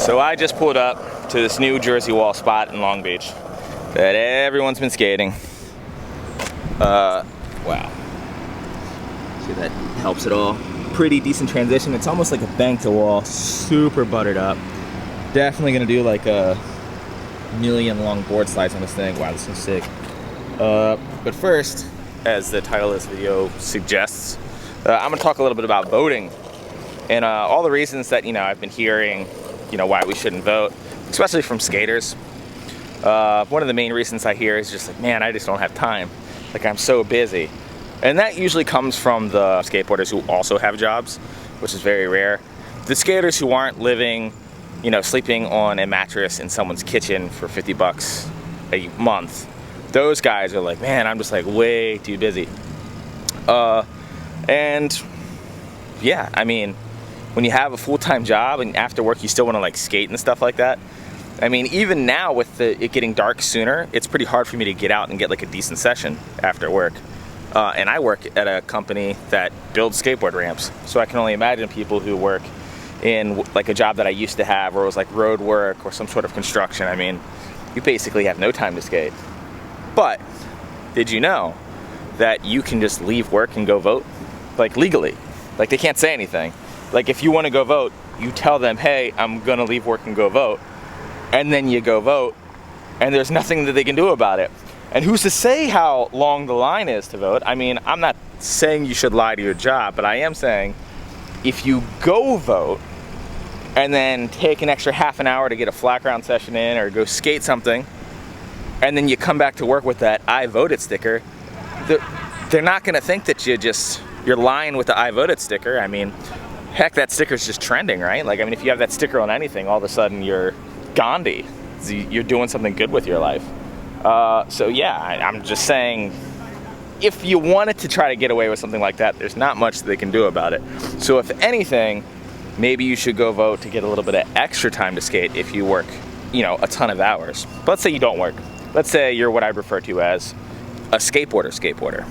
So I just pulled up to this new Jersey Wall spot in Long Beach that everyone's been skating. Wow. See, that helps it all. Pretty decent transition. It's almost like a bank to wall, super buttered up. Definitely gonna do like a million long board slides on this thing. Wow, this is sick. But first, as the title of this video suggests, I'm gonna talk a little bit about voting and all the reasons that I've been hearing why we shouldn't vote, especially from skaters. One of the main reasons I hear is just like, man, I just don't have time. Like, I'm so busy. And that usually comes from the skateboarders who also have jobs, which is very rare. The skaters who aren't living, sleeping on a mattress in someone's kitchen for 50 bucks a month, those guys are like, man, I'm just like way too busy. And yeah, I mean, when you have a full-time job and after work you still want to like skate and stuff like that, I mean, even now with it getting dark sooner, it's pretty hard for me to get out and get like a decent session after work. And I work at a company that builds skateboard ramps, so I can only imagine people who work in like a job that I used to have where it was like road work or some sort of construction. I mean, you basically have no time to skate. But did you know that you can just leave work and go vote? Like, legally. Like, they can't say anything. Like, if you want to go vote, you tell them, hey, I'm gonna leave work and go vote. And then you go vote, and there's nothing that they can do about it. And who's to say how long the line is to vote? I mean, I'm not saying you should lie to your job, but I am saying if you go vote and then take an extra half an hour to get a flat ground session in or go skate something, and then you come back to work with that I voted sticker, they're not gonna think that you're lying with the I voted sticker. I mean, heck, that sticker's just trending, right? Like, I mean, if you have that sticker on anything, all of a sudden you're Gandhi. You're doing something good with your life. So yeah, I'm just saying, if you wanted to try to get away with something like that, there's not much they can do about it. So if anything, maybe you should go vote to get a little bit of extra time to skate if you work, a ton of hours. But let's say you don't work. Let's say you're what I refer to as a skateboarder.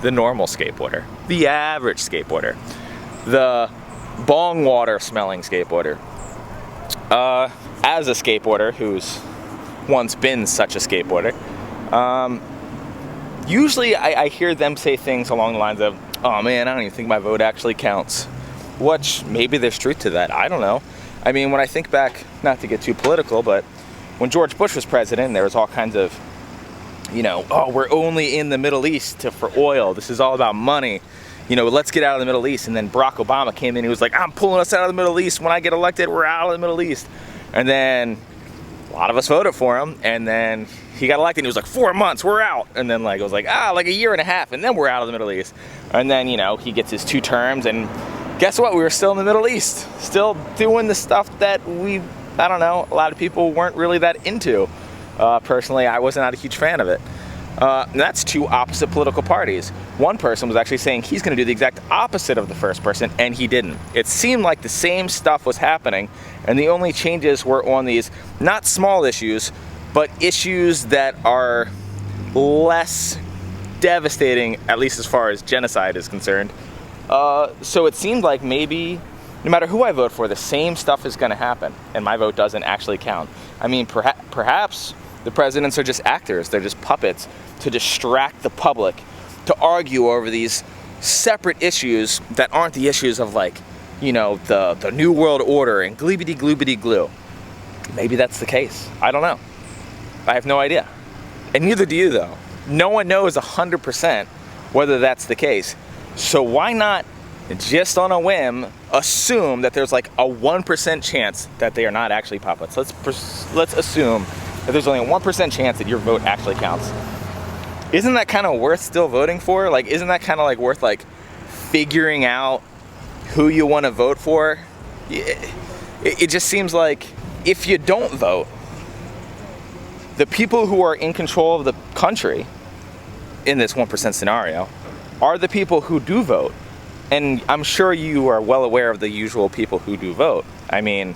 The normal skateboarder. The average skateboarder. The bong water smelling skateboarder. As a skateboarder who's once been such a skateboarder, usually I hear them say things along the lines of, oh man, I don't even think my vote actually counts. Which, maybe there's truth to that, I don't know. I mean, when I think back, not to get too political, but when George Bush was president, there was all kinds of, oh, we're only in the Middle East for oil, this is all about money. Let's get out of the Middle East. And then Barack Obama came in and he was like, I'm pulling us out of the Middle East. When I get elected, we're out of the Middle East. And then a lot of us voted for him. And then he got elected and he was like, 4 months, we're out. And then it was like, like a year and a half. And then we're out of the Middle East. And then, he gets his 2 terms. And guess what? We were still in the Middle East. Still doing the stuff that I don't know, a lot of people weren't really that into. Personally, I was not a huge fan of it. And that's 2 opposite political parties. One person was actually saying he's going to do the exact opposite of the first person, and he didn't. It seemed like the same stuff was happening, and the only changes were on these not small issues, but issues that are less devastating, at least as far as genocide is concerned. So it seemed like maybe no matter who I vote for, the same stuff is going to happen, and my vote doesn't actually count. I mean, perhaps the presidents are just actors. They're just puppets to distract the public, to argue over these separate issues that aren't the issues of the New World Order and gloobity gloobity glue. Maybe that's the case. I don't know. I have no idea. And neither do you, though. No one knows 100% whether that's the case. So why not just on a whim assume that there's like a 1% chance that they are not actually puppets? Let's assume that there's only a 1% chance that your vote actually counts. Isn't that kind of worth still voting for? Like, isn't that kind of worth figuring out who you want to vote for? It just seems like if you don't vote, the people who are in control of the country in this 1% scenario are the people who do vote. And I'm sure you are well aware of the usual people who do vote. I mean,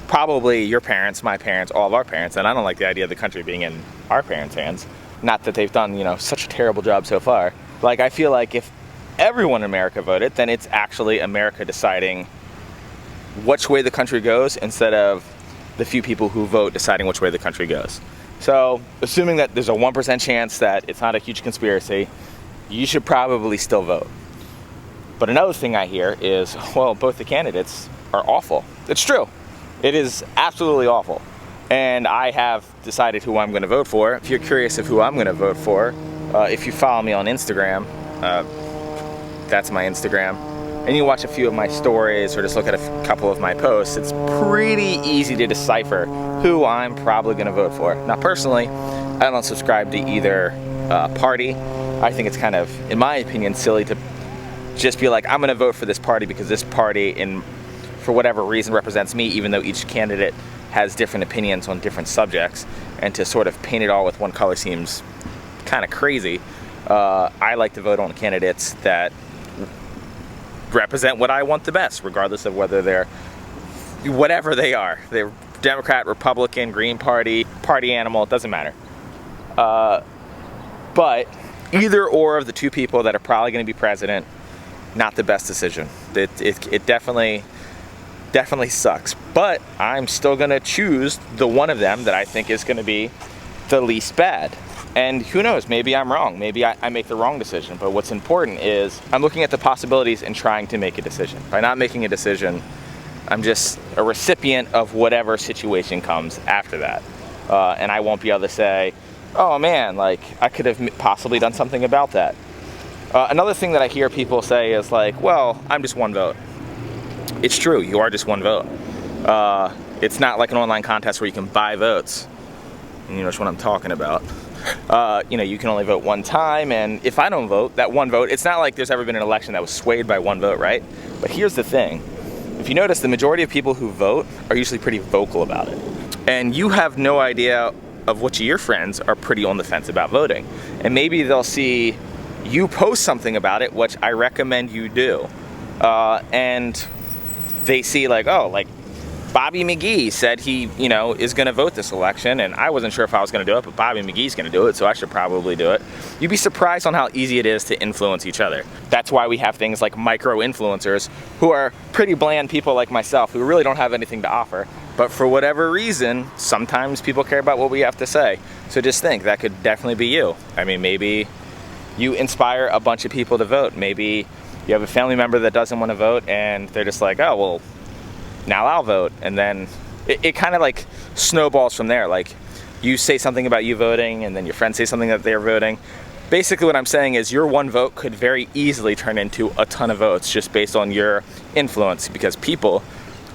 probably your parents, my parents, all of our parents, and I don't like the idea of the country being in our parents' hands. Not that they've done, such a terrible job so far. I feel like if everyone in America voted, then it's actually America deciding which way the country goes instead of the few people who vote deciding which way the country goes. So, assuming that there's a 1% chance that it's not a huge conspiracy, you should probably still vote. But another thing I hear is, well, both the candidates are awful. It's true. It is absolutely awful. And I have decided who I'm going to vote for. If you're curious of who I'm going to vote for, if you follow me on Instagram, that's my Instagram, and you watch a few of my stories or just look at a couple of my posts, it's pretty easy to decipher who I'm probably going to vote for. Now, personally, I don't subscribe to either party. I think it's kind of, in my opinion, silly to just be like, I'm going to vote for this party because this party, for whatever reason, represents me, even though each candidate has different opinions on different subjects, and to sort of paint it all with one color seems kind of crazy. I like to vote on candidates that represent what I want the best, regardless of whether they're whatever they are. They're Democrat, Republican, Green Party, party animal, it doesn't matter. But either or of the two people that are probably going to be president, not the best decision. It definitely sucks. But I'm still going to choose the one of them that I think is going to be the least bad. And who knows, maybe I'm wrong. Maybe I make the wrong decision. But what's important is I'm looking at the possibilities and trying to make a decision. By not making a decision, I'm just a recipient of whatever situation comes after that. And I won't be able to say, oh man, like I could have possibly done something about that. Another thing that I hear people say is like, well, I'm just one vote. It's true, you are just one vote. It's not like an online contest where you can buy votes. And you know what I'm talking about. You can only vote one time, and if I don't vote, that one vote, it's not like there's ever been an election that was swayed by one vote, right? But here's the thing. If you notice, the majority of people who vote are usually pretty vocal about it. And you have no idea of which of your friends are pretty on the fence about voting. And maybe they'll see you post something about it, which I recommend you do. And they see like, oh, like Bobby McGee said he, is going to vote this election, and I wasn't sure if I was going to do it, but Bobby McGee's going to do it, so I should probably do it. You'd be surprised on how easy it is to influence each other. That's why we have things like micro-influencers, who are pretty bland people like myself, who really don't have anything to offer, but for whatever reason, sometimes people care about what we have to say. So just think, that could definitely be you. I mean, maybe you inspire a bunch of people to vote. Maybe you have a family member that doesn't want to vote, and they're just like, oh, well, now I'll vote. And then it kind of like snowballs from there. Like you say something about you voting, and then your friends say something that they're voting. Basically what I'm saying is your one vote could very easily turn into a ton of votes just based on your influence, because people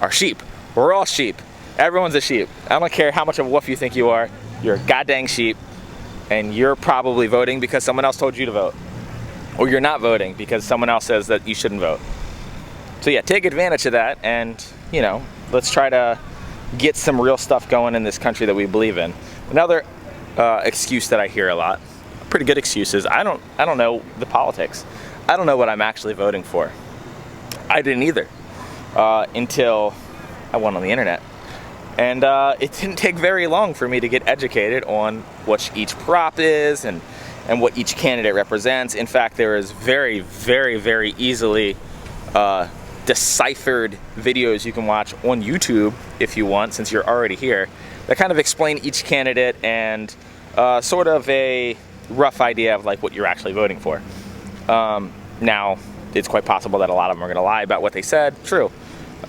are sheep. We're all sheep. Everyone's a sheep. I don't care how much of a wolf you think you are. You're a goddamn sheep, and you're probably voting because someone else told you to vote. Or you're not voting because someone else says that you shouldn't vote. So yeah, take advantage of that, and let's try to get some real stuff going in this country that we believe in. Another excuse that I hear a lot, pretty good excuse, is I don't know the politics. I don't know what I'm actually voting for. I didn't either until I went on the internet. And it didn't take very long for me to get educated on what each prop is and what each candidate represents. In fact, there is very, very, very easily deciphered videos you can watch on YouTube if you want, since you're already here, that kind of explain each candidate and sort of a rough idea of like what you're actually voting for. Now, it's quite possible that a lot of them are going to lie about what they said. True,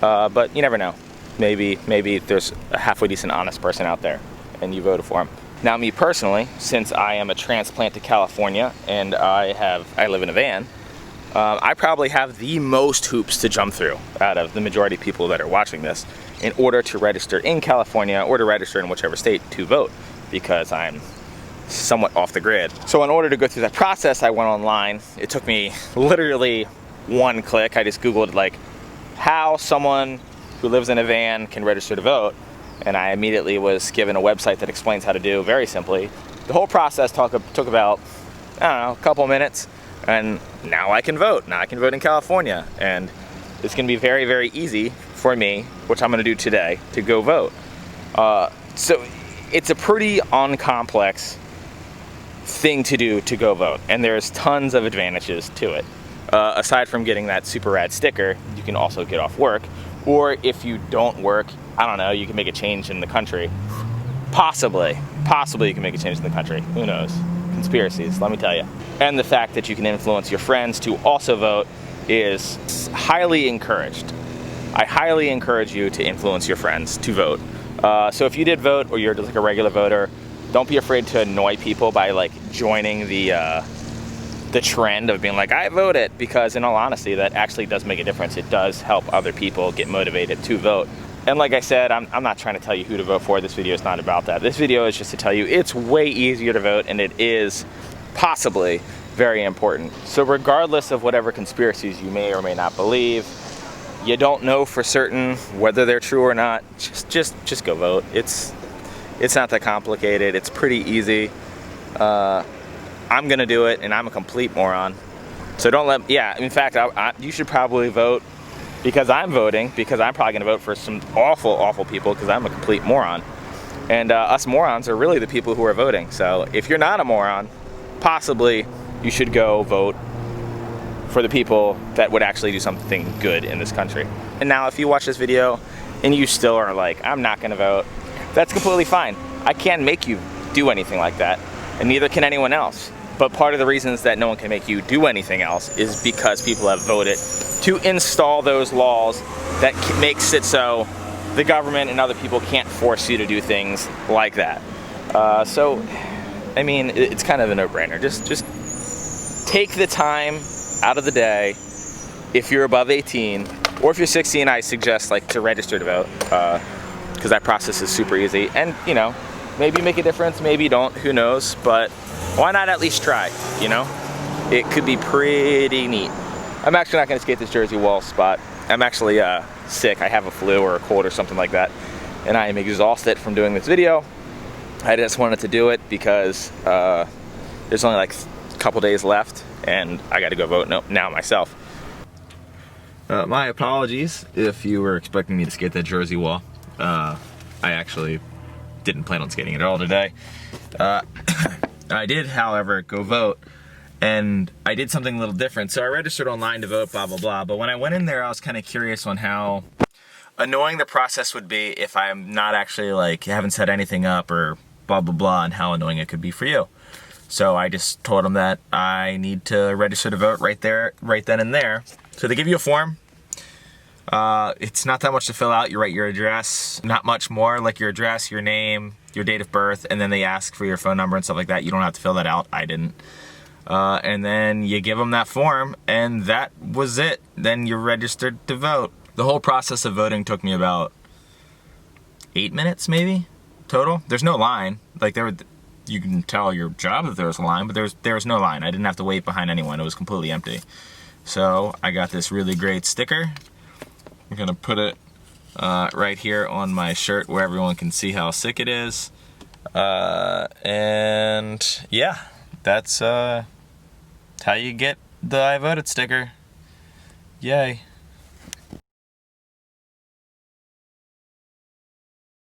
but you never know. Maybe there's a halfway decent honest person out there and you voted for him. Now, me personally, since I am a transplant to California and I live in a van, I probably have the most hoops to jump through out of the majority of people that are watching this in order to register in California or to register in whichever state to vote, because I'm somewhat off the grid. So in order to go through that process, I went online. It took me literally one click. I just Googled like how someone who lives in a van can register to vote, and I immediately was given a website that explains how to do very simply. The whole process took about, a couple minutes, and now I can vote. Now I can vote in California, and it's going to be very, very easy for me, which I'm going to do today, to go vote. So it's a pretty uncomplex thing to do to go vote, and there's tons of advantages to it. Aside from getting that super rad sticker, you can also get off work, Or if you don't work, I don't know, you can make a change in the country. Possibly you can make a change in the country. Who knows? Conspiracies, let me tell you. And the fact that you can influence your friends to also vote is highly encouraged. I highly encourage you to influence your friends to vote. So if you did vote, or you're just like a regular voter, don't be afraid to annoy people by like joining the trend of being like, I voted, because in all honesty, that actually does make a difference. It does help other people get motivated to vote. And like I said, I'm not trying to tell you who to vote for. This video is not about that. This video is just to tell you it's way easier to vote, and it is possibly very important. So regardless of whatever conspiracies you may or may not believe, you don't know for certain whether they're true or not, just go vote. It's not that complicated. It's pretty easy. I'm gonna do it, and I'm a complete moron. So don't let, yeah, in fact, you should probably vote because I'm voting, because I'm probably gonna vote for some awful people because I'm a complete moron. And us morons are really the people who are voting. So if you're not a moron, possibly you should go vote for the people that would actually do something good in this country. And now if you watch this video and you still are like, I'm not gonna vote, that's completely fine. I can't make you do anything like that, and neither can anyone else. But part of the reasons that no one can make you do anything else is because people have voted to install those laws that makes it so the government and other people can't force you to do things like that. So, I mean, it's kind of a no-brainer. Just take the time out of the day. If you're above 18, or if you're 16, I suggest like to register to vote, because that process is super easy. And you know, maybe make a difference, maybe you don't, who knows, but why not at least try, you know? It could be pretty neat. I'm actually not gonna skate this Jersey wall spot. I'm actually sick. I have a flu or a cold or something like that, and I am exhausted from doing this video. I just wanted to do it because there's only like a couple days left, and I gotta go vote now myself. My apologies if you were expecting me to skate that Jersey wall. I actually didn't plan on skating it at all today. I did, however, go vote, and I did something a little different. So I registered online to vote, blah, blah, blah. But when I went in there, I was kind of curious on how annoying the process would be if I'm not actually, like, haven't set anything up or blah, blah, blah, and how annoying it could be for you. So I just told them that I need to register to vote right then and there. So they give you a form. It's not that much to fill out. You write your address, not much more, like your address, your name, your date of birth, and then they ask for your phone number and stuff like that. You don't have to fill that out. I didn't. And then you give them that form, and that was it. Then you're registered to vote. The whole process of voting took me about 8 minutes, maybe, total. There's no line. Like, you can tell your job that there was a line, but there was no line. I didn't have to wait behind anyone. It was completely empty. So I got this really great sticker. I'm gonna put it right here on my shirt where everyone can see how sick it is. And yeah, that's how you get the I voted sticker. Yay.